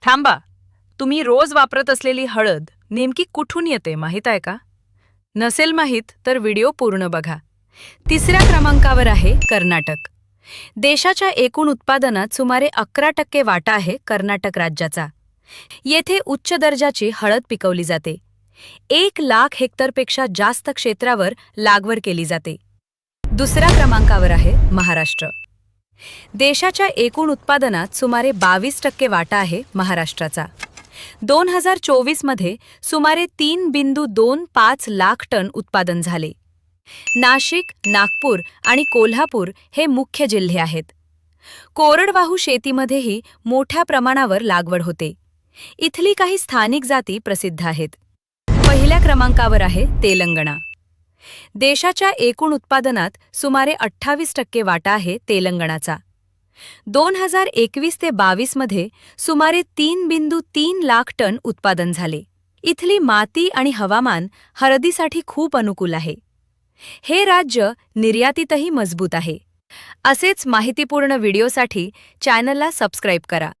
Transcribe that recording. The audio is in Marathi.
थांबा. तुम्ही रोज वापरत असलेली हळद नेमकी कुठून येते माहीत आहे का? नसेल माहीत तर व्हिडिओ पूर्ण बघा. तिसऱ्या क्रमांकावर आहे कर्नाटक. देशाच्या एकूण उत्पादनात सुमारे 11% वाटा आहे कर्नाटक राज्याचा. येथे उच्च दर्जाची हळद पिकवली जाते. 1 लाख हेक्टरपेक्षा जास्त क्षेत्रावर लागवड केली जाते. दुसऱ्या क्रमांकावर आहे महाराष्ट्र. देशाच्या एकूण उत्पादनात सुमारे 22% वाटा आहे महाराष्ट्राचा. 2024 मध्ये सुमारे 3.25 लाख टन उत्पादन झाले. नाशिक, नागपूर आणि कोल्हापूर हे मुख्य जिल्हे आहेत. कोरडवाहू शेतीमध्येही मोठ्या प्रमाणावर लागवड होते. इथली काही स्थानिक जाती प्रसिद्ध आहेत. पहिल्या क्रमांकावर आहे तेलंगणा. देशाच्या एकूण उत्पादनात सुमारे 28% वाटा आहे तेलंगणाचा. 2021 ते 22 मध्ये सुमारे 3.3 लाख टन उत्पादन झाले. इथली माती आणि हवामान हळदीसाठी खूप अनुकूल आहे. हे राज्य निर्यातीतही मजबूत आहे. असेच माहितीपूर्ण व्हिडिओसाठी चॅनलला सबस्क्राईब करा.